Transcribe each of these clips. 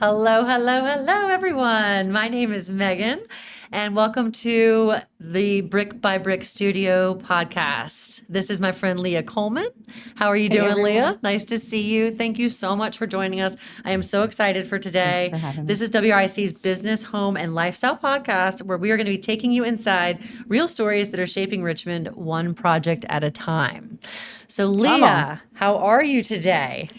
Hello, hello, hello, everyone. My name is Megan, and welcome to the Brick by Brick Studio podcast. This is my friend Leah Coleman. How are you Hey doing, everyone. Leah? Nice to see you. Thank you so much for joining us. I am so excited for Thank you today. for having me. This is WRIC's Business, Home, and Lifestyle podcast, where we are going to be taking you inside real stories that are shaping Richmond one project at a time. So, Come on. Leah, how are you today?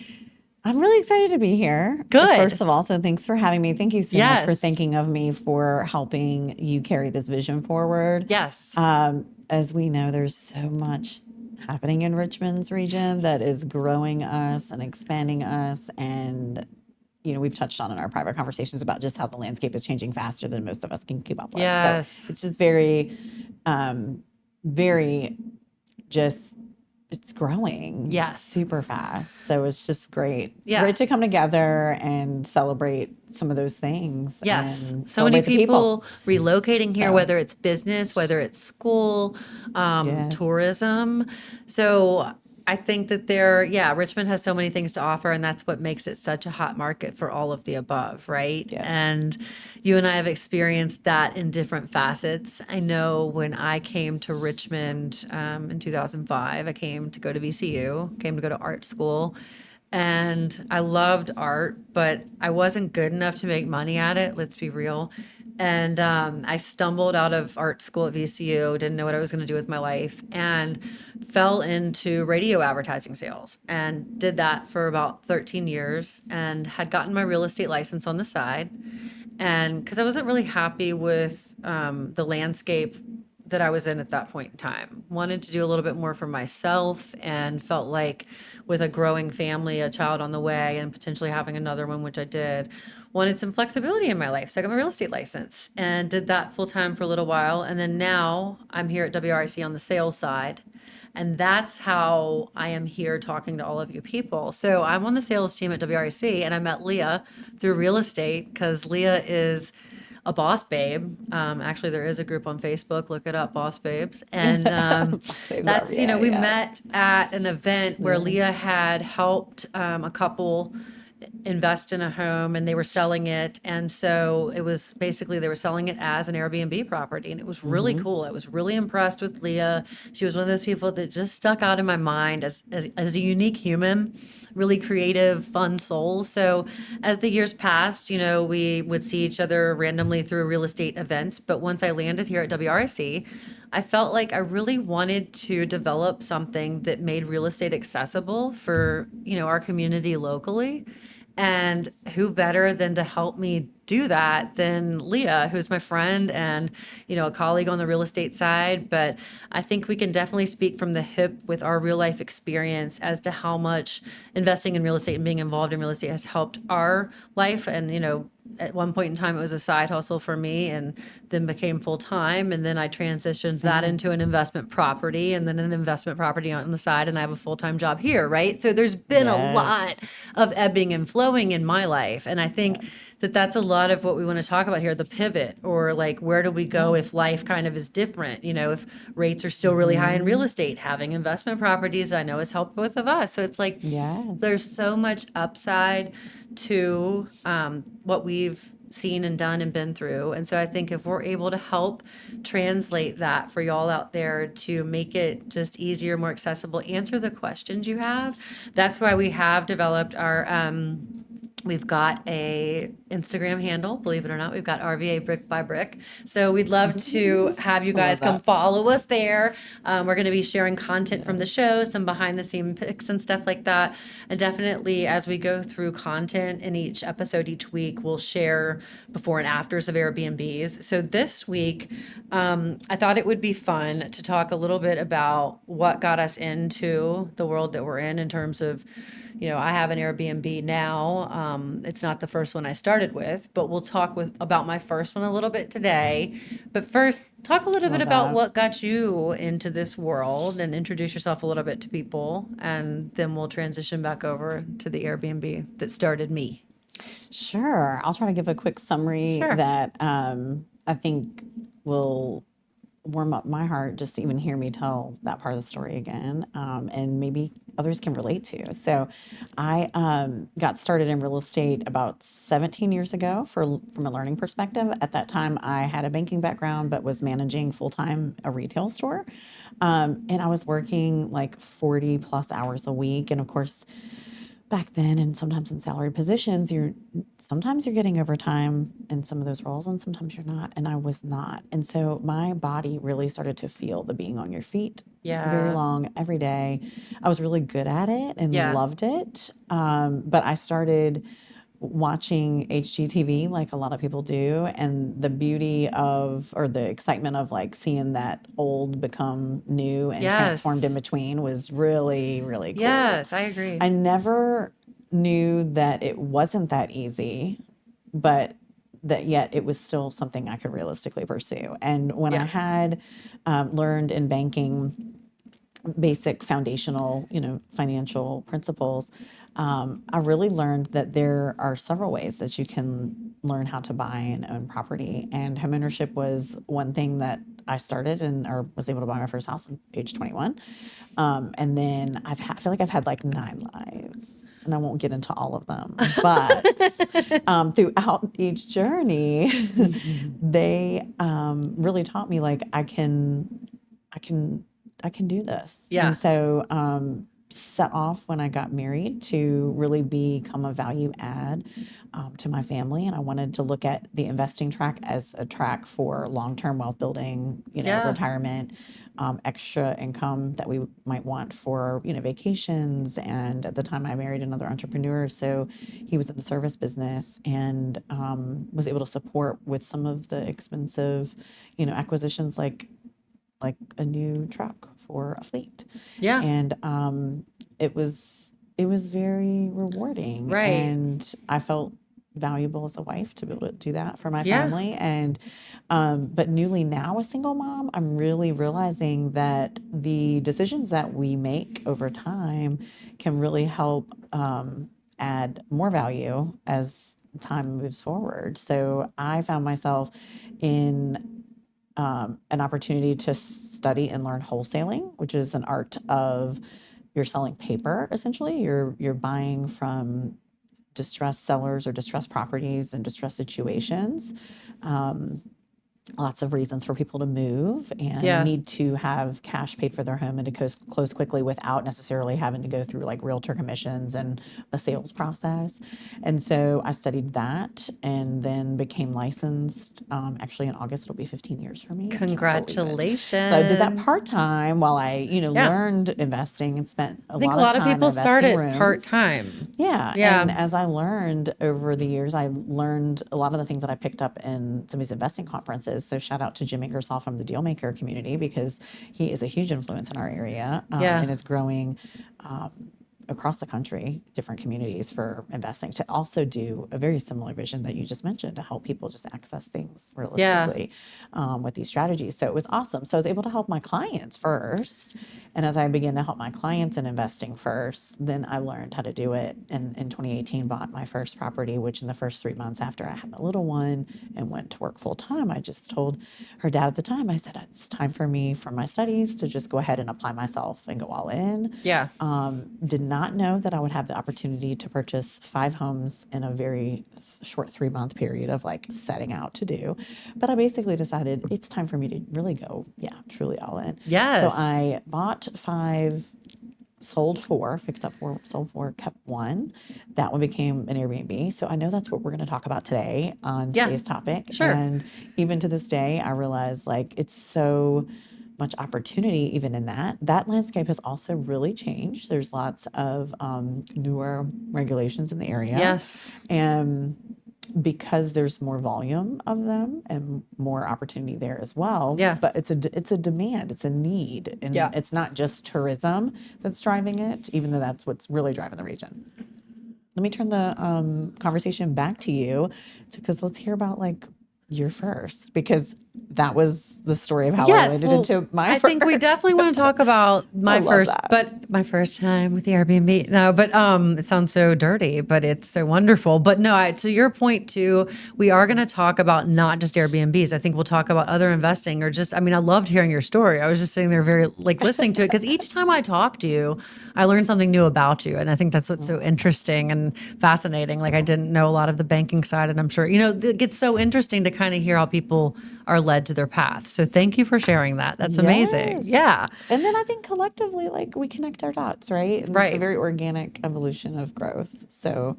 I'm really excited to be here. Good. First of all, so thanks for having me. Thank you so much for Yes. thinking of me for helping you carry this vision forward. Yes. As we know, there's so much happening in Richmond's region that is growing us and expanding us. And, we've touched on in our private conversations about just how the landscape is changing faster than most of us can keep up with. So Yes. it's just very just it's growing Yes. super fast. So it's just great. Yeah. Great to come together and celebrate some of those things Yes. and So many celebrate the people. people relocating here, So whether it's business, whether it's school, yes. tourism. So I think that Richmond has so many things to offer, and that's what makes it such a hot market for all of the above, right? Yes. And you and I have experienced that in different facets. I know when I came to Richmond in 2005, I came to go to VCU, came to go to art school. And I loved art, but I wasn't good enough to make money at it, let's be real. And I stumbled out of art school at VCU, didn't know what I was going to do with my life, and fell into radio advertising sales and did that for about 13 years and had gotten my real estate license on the side. And because I wasn't really happy with the landscape that I was in at that point in time. Wanted to do a little bit more for myself and felt like with a growing family, a child on the way, and potentially having another one, which I did, wanted some flexibility in my life. So I got my real estate license and did that full time for a little while. And then now I'm here at WRIC on the sales side. And that's how I am here talking to all of you people. So I'm on the sales team at WRIC, and I met Leah through real estate because Leah is a boss babe. Actually, there is a group on Facebook. Look it up, Boss Babes. And Saves our, that's, yeah, we yeah. met at an event where Yeah. Leah had helped a couple invest in a home and they were selling it. And so it was basically they were selling it as an Airbnb property. And it was really cool. I was really impressed with Leah. She was one of those people that just stuck out in my mind as a unique human, really creative, fun soul. So as the years passed, we would see each other randomly through real estate events. But once I landed here at WRC, I felt like I really wanted to develop something that made real estate accessible for, our community locally. And who better than to help me do that than Leah, who's my friend and, a colleague on the real estate side. But I think we can definitely speak from the hip with our real life experience as to how much investing in real estate and being involved in real estate has helped our life. And, at one point in time, it was a side hustle for me and then became full time. And then I transitioned that Same. into an investment property and then an investment property on the side. And I have a full time job here, right? So there's been a lot Yes. of ebbing and flowing in my life. And I think that that's a lot of what we want to talk about here, the pivot, or like where do we go Yeah. if life kind of is different, if rates are still really high in real estate, having investment properties, I know has helped both of us. So it's like Yes. there's so much upside to what we've seen and done and been through. And so I think if we're able to help translate that for y'all out there to make it just easier, more accessible, answer the questions you have, that's why we have developed our we've got a Instagram handle, believe it or not. We've got RVA Brick by Brick. So we'd love to have you I love guys come that. follow us there. We're going to be sharing content from the show, some behind the scene pics and stuff like that. And definitely as we go through content in each episode each week, we'll share before and afters of Airbnbs. So this week, I thought it would be fun to talk a little bit about what got us into the world that we're in terms of, I have an Airbnb now. It's not the first one I started with, but we'll talk about my first one a little bit today. But first, talk a little bit Love about that. what got you into this world and introduce yourself a little bit to people, and then we'll transition back over to the Airbnb that started me. Sure. I'll try to give a quick summary Sure. that I think will warm up my heart just to even hear me tell that part of the story again, and maybe others can relate to. So I got started in real estate about 17 years ago from a learning perspective. At that time, I had a banking background, but was managing full-time a retail store. And I was working like 40 plus hours a week. And of course, back then, and sometimes in salaried positions, sometimes you're getting overtime in some of those roles and sometimes you're not, and I was not. And so my body really started to feel the being on your feet very Yeah. long every day. I was really good at it and Yeah. loved it, but I started watching HGTV like a lot of people do, and the beauty of, or the excitement of like seeing that old become new and transformed in Yes. between was really, really cool. Yes, I agree. I never knew that it wasn't that easy, but that yet it was still something I could realistically pursue. And when I Yeah. had learned in banking basic foundational, financial principles, I really learned that there are several ways that you can learn how to buy and own property. And homeownership was one thing that I started and or was able to buy my first house at age 21. And then I feel like I've had like 9 lives. And I won't get into all of them, but throughout each journey, they really taught me like I can I can do this. Yeah. And so set off when I got married to really become a value add to my family. And I wanted to look at the investing track as a track for long-term wealth building, Yeah. retirement, extra income that we might want for, vacations. And at the time I married another entrepreneur. So he was in the service business and was able to support with some of the expensive, acquisitions like a new truck for a fleet. Yeah. And it was very rewarding. Right. And I felt valuable as a wife to be able to do that for my Yeah. family. And but newly now a single mom, I'm really realizing that the decisions that we make over time can really help add more value as time moves forward. So I found myself in an opportunity to study and learn wholesaling, which is an art of you're selling paper essentially. You're buying from distressed sellers or distressed properties and distressed situations. Lots of reasons for people to move and Yeah. need to have cash paid for their home and to close quickly without necessarily having to go through like realtor commissions and a sales process. And so I studied that and then became licensed. Actually, in August, it'll be 15 years for me. I can't believe it. So I did that Congratulations. part time while I, Yeah. learned investing and spent a I think a lot of lot of time in people start investing at part rooms. time. Yeah. Yeah. And as I learned over the years, I learned a lot of the things that I picked up in some of these investing conferences. So shout out to Jim Ingersoll from the Dealmaker community because he is a huge influence in our area Yeah. and is growing across the country, different communities for investing to also do a very similar vision that you just mentioned to help people just access things Yeah. realistically with these strategies. So it was awesome. So I was able to help my clients first. And as I began to help my clients in investing first, then I learned how to do it. And in 2018, bought my first property, which in the first 3 months after I had my little one and went to work full time, I just told her dad at the time, I said, it's time for me from my studies to just go ahead and apply myself and go all in. Yeah. Did not know that I would have the opportunity to purchase 5 homes in a very short 3 month period of like setting out to do. But I basically decided it's time for me to really go, truly all in. So Yes. I bought 5, sold 4, fixed up 4, sold 4, kept 1. That one became an Airbnb. So I know that's what we're going to talk about today on Yeah. today's topic. Sure. And even to this day, I realize like it's so much opportunity even in that landscape has also really changed. There's lots of newer regulations in the area, Yes. and because there's more volume of them and more opportunity there as well. Yeah. But it's a demand, it's a need, and Yeah. it's not just tourism that's driving it, even though that's what's really driving the region. Let me turn the conversation back to you because let's hear about like your first, because that was the story of how I Yes, landed well, into my I first. think we definitely want to talk about my love first, that. but my first time with the Airbnb. No, but it sounds so dirty, but it's so wonderful. But no, to your point too, we are going to talk about not just Airbnbs. I think we'll talk about other investing or just. I mean, I loved hearing your story. I was just sitting there, very like listening to it because each time I talk to you, I learn something new about you, and I think that's what's so interesting and fascinating. Like I didn't know a lot of the banking side, and I'm sure it gets so interesting to kind of hear how people are led to their path. So thank you for sharing that. That's amazing. Yes. Yeah. And then I think collectively, like, we connect our dots, right? And it's a Right. very organic evolution of growth. So,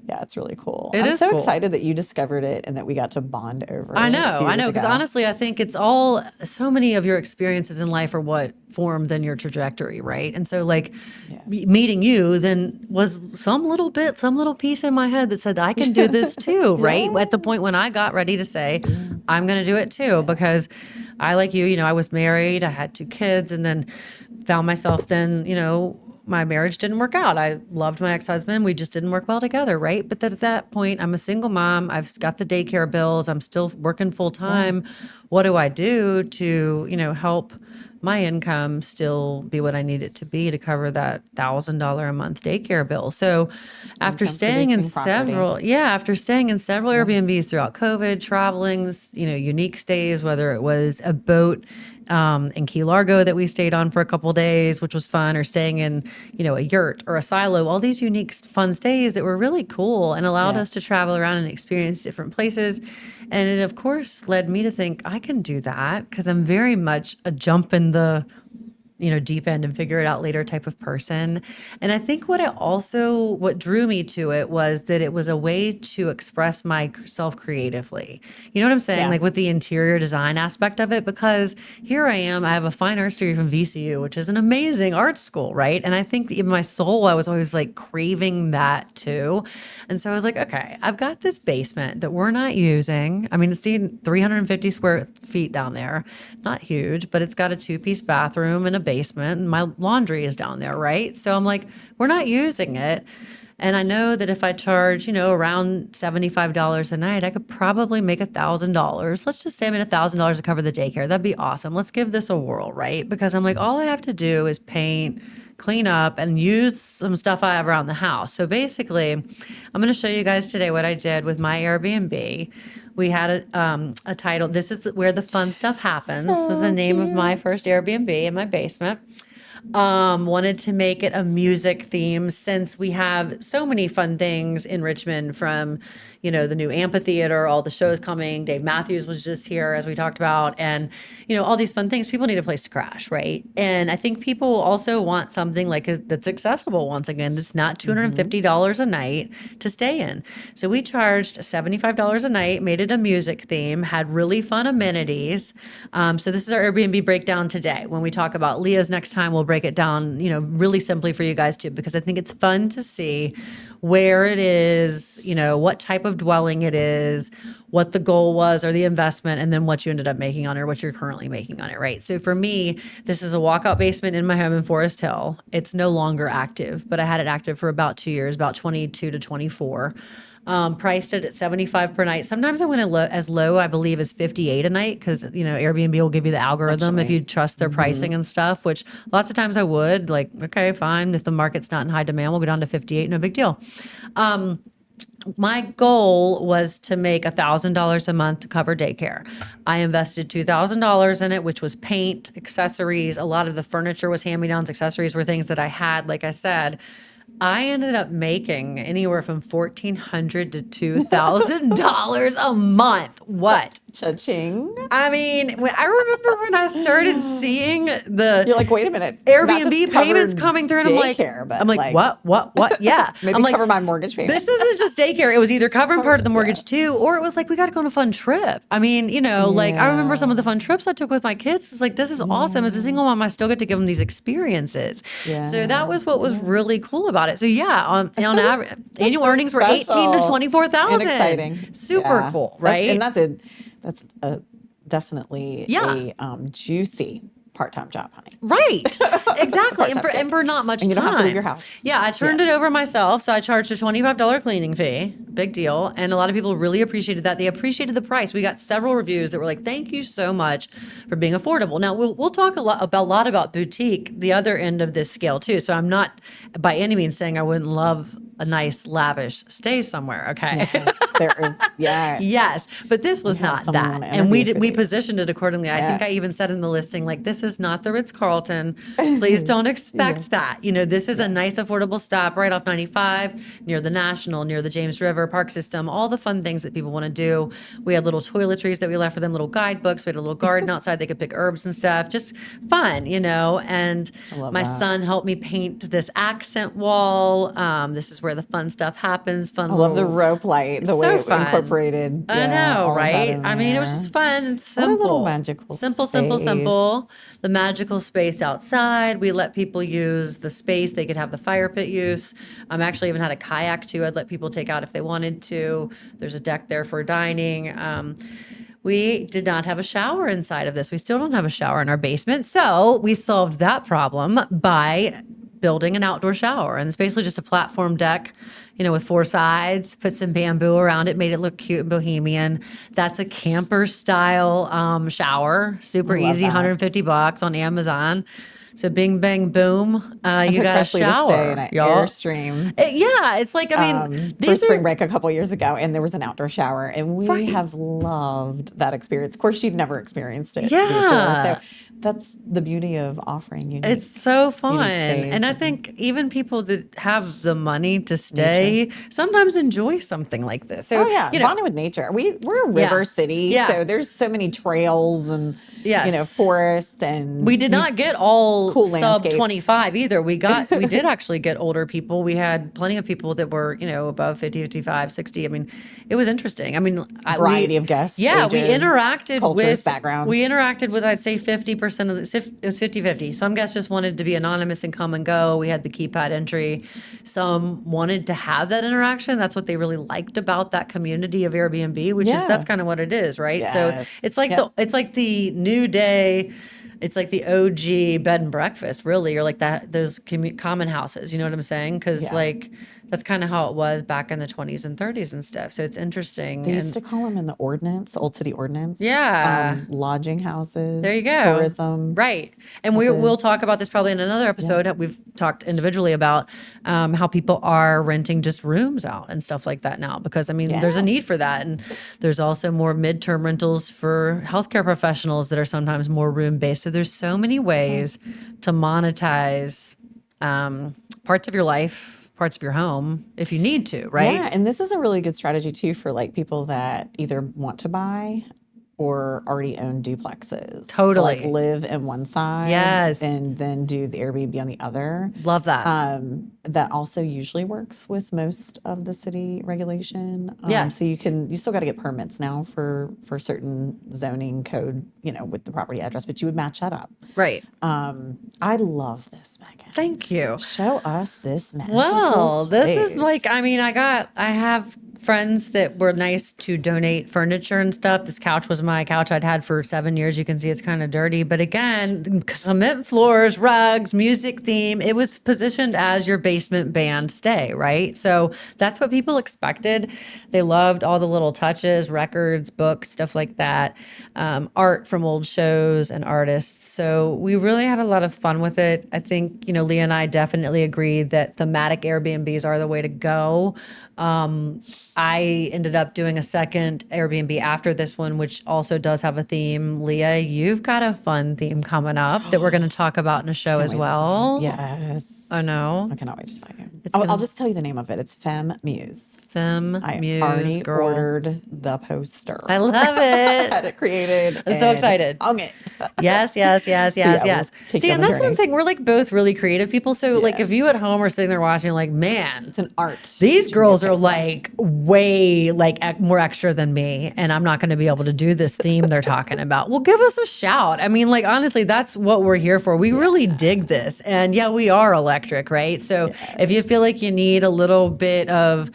yeah, it's really cool. It I'm is so cool. excited that you discovered it and that we got to bond over I it a know, few I years know. Because ago. honestly, I think it's all so many of your experiences in life are what formed then your trajectory, right? And so, like, Yes. meeting you then was some little bit, some little piece in my head that said, I can do this too, right? Yeah. At the point when I got ready to say, I'm going to do it too, because I, like you, I was married, I had 2 kids, and then found myself then, my marriage didn't work out. I loved my ex-husband. We just didn't work well together, right? But then at that point, I'm a single mom. I've got the daycare bills. I'm still working full time. What do I do to, help my income still be what I need it to be to cover that $1,000 a month daycare bill? So after Income staying in producing property. several Airbnbs throughout COVID, traveling, unique stays, whether it was a boat in Key Largo that we stayed on for a couple days, which was fun, or staying in, a yurt or a silo, all these unique, fun stays that were really cool and allowed us to Yes. travel around and experience different places. And it, of course, led me to think I can do that because I'm very much a jump in the deep end and figure it out later type of person. And I think what drew me to it was that it was a way to express myself creatively. You know what I'm saying? Yeah. Like with the interior design aspect of it, because here I am, I have a fine arts degree from VCU, which is an amazing art school, right? And I think in my soul, I was always like craving that too. And so I was like, okay, I've got this basement that we're not using. I mean, it's 350 square feet down there, not huge, but it's got a 2-piece bathroom and a basement, and my laundry is down there, right? So I'm like, we're not using it. And I know that if I charge, around $75 a night, I could probably make $1,000. Let's just say I made $1,000 to cover the daycare. That'd be awesome. Let's give this a whirl, right? Because I'm like, all I have to do is paint, clean up, and use some stuff I have around the house. So basically, I'm going to show you guys today what I did with my Airbnb. We had a title. This is where the fun stuff happens. Was the So name of my cute. first Airbnb in my basement. Wanted to make it a music theme since we have so many fun things in Richmond from, the new amphitheater, all the shows coming. Dave Matthews was just here, as we talked about, and, all these fun things. People need a place to crash, right? And I think people also want something like that's accessible once again, that's not $250 a night to stay in. So we charged $75 a night, made it a music theme, had really fun amenities. So this is our Airbnb breakdown today. When we talk about Leah's next time, we'll break it down, really simply for you guys too, because I think it's fun to see where it is, what type of dwelling it is, what the goal was or the investment, and then what you ended up making on it or what you're currently making on it, right? So for me, this is a walkout basement in my home in Forest Hill. It's no longer active, but I had it active for about 2 years, about 22 to 24. Priced it at 75 per night. Sometimes I went as low, I believe, as 58 a night because, Airbnb will give you the algorithm if you trust their pricing and stuff, which lots of times I would. Like, okay, fine. If the market's not in high demand, we'll go down to 58. No big deal. My goal was to make $1,000 a month to cover daycare. I invested $2,000 in it, which was paint, accessories. A lot of the furniture was hand-me-downs. Accessories were things that I had, like I said. I ended up making anywhere from $1,400 to $2,000 a month. What? Cha-ching. I mean, I remember when I started seeing the You're like, wait a minute. not Airbnb just payments covered coming through, and daycare, but what? Yeah. maybe I'm like, cover my mortgage payment. this isn't just daycare. It was either covering part of the mortgage too, or it was like, we got to go on a fun trip. I mean, like I remember some of the fun trips I took with my kids. It's like, this is awesome. As a single mom, I still get to give them these experiences. So that was what was really cool about it. So yeah, on average, annual earnings were 18 to 24,000. And exciting. Super cool, right? That's definitely Yeah. a juicy part-time job, honey. Right. Exactly. and, Part-time for not much And you time. don't have to leave your house. Yeah, I turned it over myself. So I charged a $25 cleaning fee. Big deal. And a lot of people really appreciated that. They appreciated the price. We got several reviews that were like, thank you so much for being affordable. Now, we'll talk a lot about boutique, the other end of this scale too. So I'm not by any means saying I wouldn't love a nice, lavish stay somewhere. Okay. Yes, there is. Yes. Yes, but this was have not someone that, on the and we interview for we these. positioned it accordingly. I think I even said in the listing, like, this is not the Ritz-Carlton. Please don't expect that. You know, this is a nice, affordable stop right off 95, near the National, near the James River Park System, all the fun things that people want to do. We had little toiletries that we left for them, little guidebooks. We had a little garden outside; they could pick herbs and stuff. Just fun, you know. And love my that. son helped me paint this accent wall. This is where the fun stuff happens. Fun. I love the rope light, the So way it fun. incorporated. I know, all of that right? in I mean, it was there. just fun and What a simple. little magical simple, space. simple. The magical space outside. We let people use the space. They could have the fire pit use. Actually even had a kayak too. I'd let people take out if they wanted to. There's a deck there for dining. We did not have a shower inside of this. We still don't have a shower in our basement. So we solved that problem by building an outdoor shower. And it's basically just a platform deck, you know, with 4 sides, put some bamboo around it, made it look cute and bohemian. That's a camper style shower. Super Love easy, that. $150 on Amazon. So bing, bang, boom, you took got a Presley to shower. stay in an y'all. Airstream Yeah, it's like, I mean, for these spring are, break a couple years ago, and there was an outdoor shower, and we Right. have loved that experience. Of course, she'd never experienced it Yeah. before, so that's the beauty of offering unique. It's so fun. stays And I and- think even people that have the money to stay sometimes enjoy something like this. So, Oh yeah, you know, bonding with nature. We're a river city, Yeah. so there's so many trails and Yes. forests and we did not get all Cool sub landscapes. 25 either. We did actually get older people. We had plenty of people that were, you know, above 50, 55, 60. I mean, it was interesting. I mean, Variety of guests, Yeah, we ages, interacted cultures, with backgrounds. We interacted with, I'd say 50% of the, it was 50-50. Some guests just wanted to be anonymous and come and go. We had the keypad entry. Some wanted to have that interaction. That's what they really liked about that community of Airbnb, which is Yeah. that's kind of what it is, right? So Yes. it's like Yep. it's like the new day. It's like the OG bed and breakfast, really, or like that those common houses. You know what I'm saying? Because Yeah. like that's kind of how it was back in the 20s and 30s and stuff. So it's interesting. They used and- to call them in the ordinance, Old City Ordinance. Yeah. Lodging houses. There you go. Tourism. Right. And we'll talk about this probably in another episode. We've talked individually about how people are renting just rooms out and stuff like that now, because I mean, there's a Yeah. need for that. And there's also more midterm rentals for healthcare professionals that are sometimes more room based. So there's so many ways to monetize parts of your life, parts of your home if you need to, right? Yeah, and this is a really good strategy too for like people that either want to buy or already own duplexes. Totally. So like live in one side, Yes. and then do the Airbnb on the other. Love that. That also usually works with most of the city regulation. Yes. So you still got to get permits now for certain zoning code, with the property address, but you would match that up. Right. I love this, Megan. Thank you. Show us this magical Well, this is place. like, I mean, I have friends that were nice to donate furniture and stuff. This couch was my couch I'd had for 7 years. You can see it's kind of dirty, but again, cement floors, rugs, music theme. It was positioned as your basement band stay, right? So that's what people expected. They loved all the little touches, records, books, stuff like that, art from old shows and artists. So we really had a lot of fun with it. I think, Leah and I definitely agreed that thematic Airbnbs are the way to go. I ended up doing a second Airbnb after this one, which also does have a theme. Leah, you've got a fun theme coming up that we're going to talk about in a show as Can't wait to tell well. you. Yes. I know. I cannot wait to tell you. gonna- I'll just tell you the name of it. It's Femme Muse. Femme, I muse, already girl. ordered the poster. I love it. Had it created. I'm so and excited. Hung it. Yes. yeah, we'll take See, you and on the that's what I'm journey. saying. We're like both really creative people. So like Yeah. if you at home are sitting there watching, like, man, It's an art. these to girls make are it. like way more extra than me, and I'm not going to be able to do this theme they're talking about. Well, give us a shout. I mean, like, honestly, that's what we're here for. We really dig this, and yeah, we are electric, right? So if you feel like you need a little bit of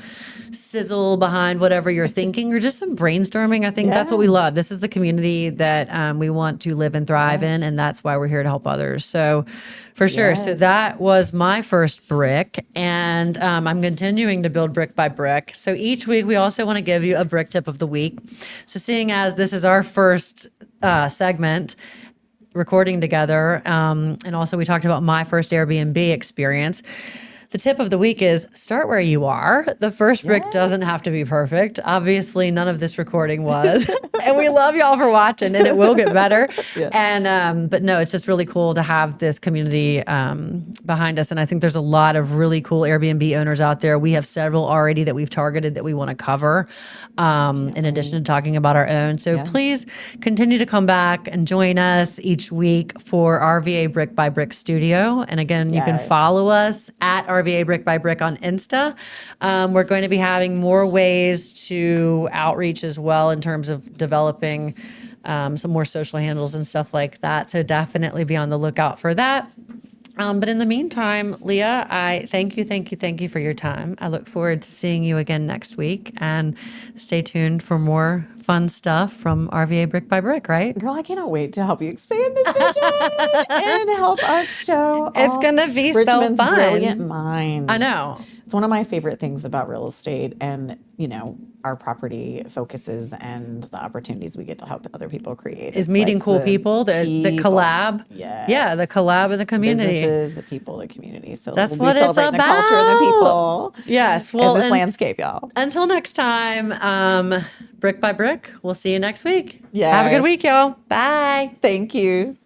sizzle behind whatever you're thinking or just some brainstorming. I think that's what we Yeah. love. This is the community that we want to live and thrive in, and that's why we're here to help others. So for sure. So Yes. that was my first brick, and I'm continuing to build brick by brick. So each week we also want to give you a brick tip of the week. So seeing as this is our first segment, recording together. And also, we talked about my first Airbnb experience. The tip of the week is start where you are. The first brick doesn't have to be perfect. Obviously, none of this recording was. And we love y'all for watching, and it will get better. And but no, it's just really cool to have this community behind us. And I think there's a lot of really cool Airbnb owners out there. We have several already that we've targeted that we want to cover, in addition to talking about our own. So please continue to come back and join us each week for RVA Brick by Brick Studio. And again, you can follow us at RVA Brick by Brick on Insta. We're going to be having more ways to outreach as well in terms of developing some more social handles and stuff like that. So definitely be on the lookout for that. But in the meantime, Leah, I thank you for your time. I look forward to seeing you again next week, and stay tuned for more fun stuff from RVA Brick by Brick, right? Girl, I cannot wait to help you expand this vision and help us show It's all gonna be so Richmond's fun. brilliant minds. I know. It's one of my favorite things about real estate and, our property focuses and the opportunities we get to help other people create. Is It's meeting like cool people, the collab. Yeah, the collab of the community. Businesses, the people, the community. So That's we'll be what it's celebrating the culture and the about. people. Yes. Well, Well, in this landscape, y'all. until next time, brick by brick, we'll see you next week. Yes. Have a good week, y'all. Bye. Thank you.